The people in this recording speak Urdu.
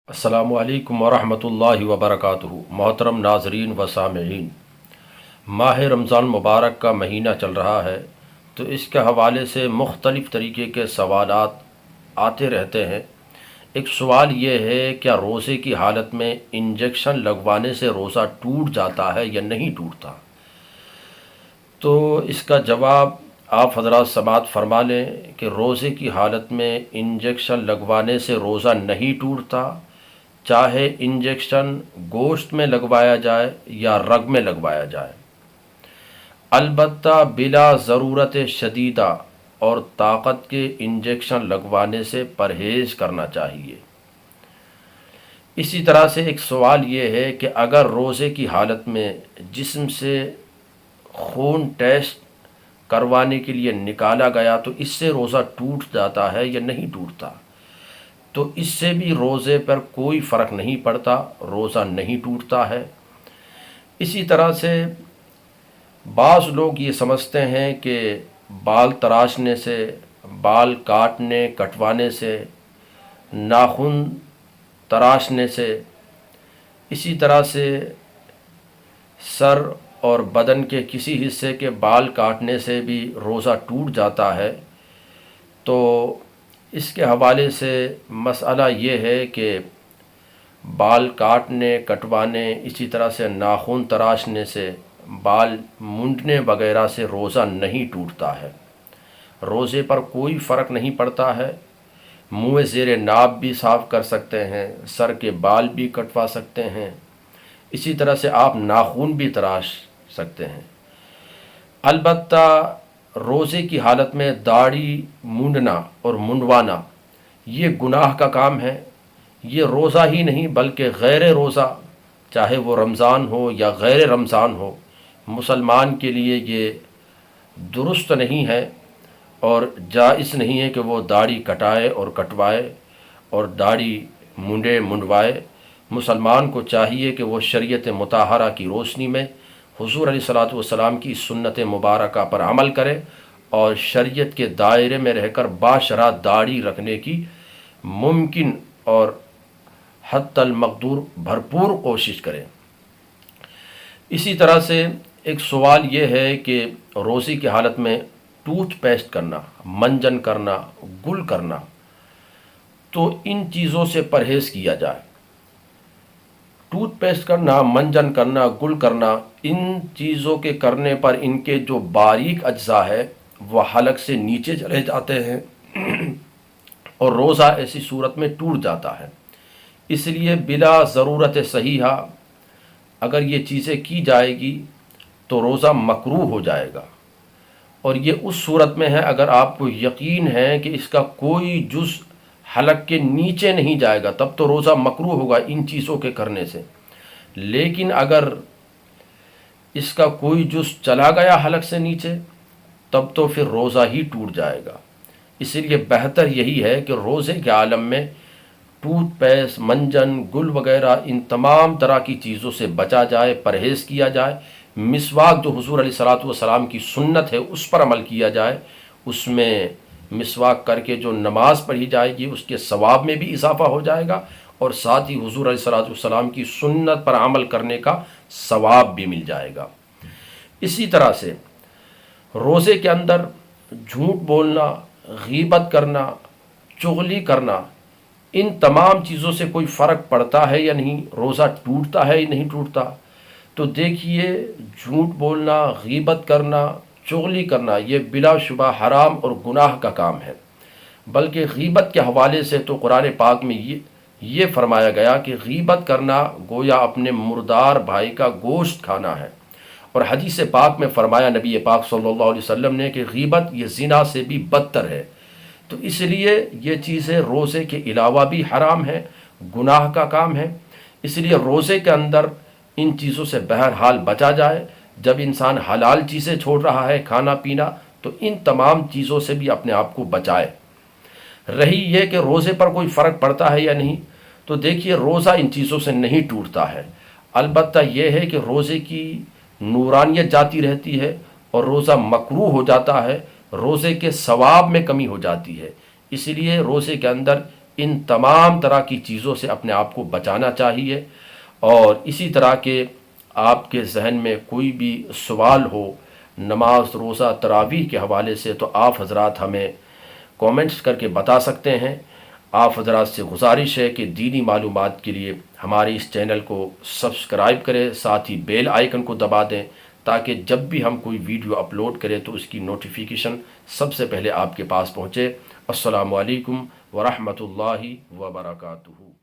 السلام علیکم ورحمۃ اللہ وبرکاتہ۔ محترم ناظرین و سامعین، ماہ رمضان مبارک کا مہینہ چل رہا ہے، تو اس کے حوالے سے مختلف طریقے کے سوالات آتے رہتے ہیں۔ ایک سوال یہ ہے، کیا روزے کی حالت میں انجیکشن لگوانے سے روزہ ٹوٹ جاتا ہے یا نہیں ٹوٹتا؟ تو اس کا جواب آپ حضرات سماعت فرما لیں کہ روزے کی حالت میں انجیکشن لگوانے سے روزہ نہیں ٹوٹتا، چاہے انجیکشن گوشت میں لگوایا جائے یا رگ میں لگوایا جائے، البتہ بلا ضرورت شدیدہ اور طاقت کے انجیکشن لگوانے سے پرہیز کرنا چاہیے۔ اسی طرح سے ایک سوال یہ ہے کہ اگر روزے کی حالت میں جسم سے خون ٹیسٹ کروانے کے لیے نکالا گیا تو اس سے روزہ ٹوٹ جاتا ہے یا نہیں ٹوٹتا؟ تو اس سے بھی روزے پر کوئی فرق نہیں پڑتا، روزہ نہیں ٹوٹتا ہے۔ اسی طرح سے بعض لوگ یہ سمجھتے ہیں کہ بال تراشنے سے، بال کاٹنے کٹوانے سے، ناخن تراشنے سے، اسی طرح سے سر اور بدن کے کسی حصے کے بال کاٹنے سے بھی روزہ ٹوٹ جاتا ہے۔ تو اس کے حوالے سے مسئلہ یہ ہے کہ بال کاٹنے کٹوانے، اسی طرح سے ناخن تراشنے سے، بال مونڈنے وغیرہ سے روزہ نہیں ٹوٹتا ہے، روزے پر کوئی فرق نہیں پڑتا ہے۔ منہ زیر ناب بھی صاف کر سکتے ہیں، سر کے بال بھی کٹوا سکتے ہیں، اسی طرح سے آپ ناخن بھی تراش سکتے ہیں۔ البتہ روزے کی حالت میں داڑھی مونڈنا اور منڈوانا یہ گناہ کا کام ہے۔ یہ روزہ ہی نہیں بلکہ غیر روزہ، چاہے وہ رمضان ہو یا غیر رمضان ہو، مسلمان کے لیے یہ درست نہیں ہے اور جائز نہیں ہے کہ وہ داڑھی کٹائے اور کٹوائے اور داڑھی منڈوائے۔ مسلمان کو چاہیے کہ وہ شریعت مطہرہ کی روشنی میں حضور علیہ الصلوۃ والسلام کی سنت مبارکہ پر عمل کرے اور شریعت کے دائرے میں رہ کر باشرع داڑھی رکھنے کی ممکن اور حتی المقدور بھرپور کوشش کرے۔ اسی طرح سے ایک سوال یہ ہے کہ روزے کی حالت میں ٹوتھ پیسٹ کرنا، منجن کرنا، گل کرنا، تو ان چیزوں سے پرہیز کیا جائے۔ ٹوتھ پیسٹ کرنا، منجن کرنا، گل کرنا، ان چیزوں کے کرنے پر ان کے جو باریک اجزاء ہے وہ حلق سے نیچے چلے جاتے ہیں اور روزہ ایسی صورت میں ٹوٹ جاتا ہے۔ اس لیے بلا ضرورت صحیحہ اگر یہ چیزیں کی جائے گی تو روزہ مکروہ ہو جائے گا، اور یہ اس صورت میں ہے اگر آپ کو یقین ہے کہ اس کا کوئی جز حلق کے نیچے نہیں جائے گا، تب تو روزہ مکروہ ہوگا ان چیزوں کے کرنے سے۔ لیکن اگر اس کا کوئی جز چلا گیا حلق سے نیچے، تب تو پھر روزہ ہی ٹوٹ جائے گا۔ اس لیے بہتر یہی ہے کہ روزے کے عالم میں ٹوتھ پیسٹ، منجن، گل وغیرہ ان تمام طرح کی چیزوں سے بچا جائے، پرہیز کیا جائے۔ مسواک جو حضور علیہ الصلوۃ والسلام کی سنت ہے اس پر عمل کیا جائے، اس میں مسواک کر کے جو نماز پڑھی جائے گی اس کے ثواب میں بھی اضافہ ہو جائے گا، اور ساتھ ہی حضور علیہ الصلوۃ والسلام کی سنت پر عمل کرنے کا ثواب بھی مل جائے گا۔ اسی طرح سے روزے کے اندر جھوٹ بولنا، غیبت کرنا، چغلی کرنا، ان تمام چیزوں سے کوئی فرق پڑتا ہے یا نہیں، روزہ ٹوٹتا ہے یا نہیں ٹوٹتا؟ تو دیکھیے، جھوٹ بولنا، غیبت کرنا، چغلی کرنا یہ بلا شبہ حرام اور گناہ کا کام ہے۔ بلکہ غیبت کے حوالے سے تو قرآن پاک میں یہ فرمایا گیا کہ غیبت کرنا گویا اپنے مردار بھائی کا گوشت کھانا ہے، اور حدیث پاک میں فرمایا نبی پاک صلی اللہ علیہ وسلم نے کہ غیبت یہ زنا سے بھی بدتر ہے۔ تو اس لیے یہ چیزیں روزے کے علاوہ بھی حرام ہے، گناہ کا کام ہے۔ اس لیے روزے کے اندر ان چیزوں سے بہرحال بچا جائے۔ جب انسان حلال چیزیں چھوڑ رہا ہے، کھانا پینا، تو ان تمام چیزوں سے بھی اپنے آپ کو بچائے۔ رہی یہ کہ روزے پر کوئی فرق پڑتا ہے یا نہیں، تو دیکھیے روزہ ان چیزوں سے نہیں ٹوٹتا ہے۔ البتہ یہ ہے کہ روزے کی نورانیت جاتی رہتی ہے اور روزہ مکروہ ہو جاتا ہے، روزے کے ثواب میں کمی ہو جاتی ہے۔ اس لیے روزے کے اندر ان تمام طرح کی چیزوں سے اپنے آپ کو بچانا چاہیے۔ اور اسی طرح کے آپ کے ذہن میں کوئی بھی سوال ہو نماز، روزہ، تراویح کے حوالے سے، تو آپ حضرات ہمیں کومنٹس کر کے بتا سکتے ہیں۔ آپ حضرات سے گزارش ہے کہ دینی معلومات کے لیے ہمارے اس چینل کو سبسکرائب کریں، ساتھ ہی بیل آئیکن کو دبا دیں، تاکہ جب بھی ہم کوئی ویڈیو اپلوڈ کریں تو اس کی نوٹیفیکیشن سب سے پہلے آپ کے پاس پہنچے۔ السلام علیکم ورحمۃ اللہ وبرکاتہ۔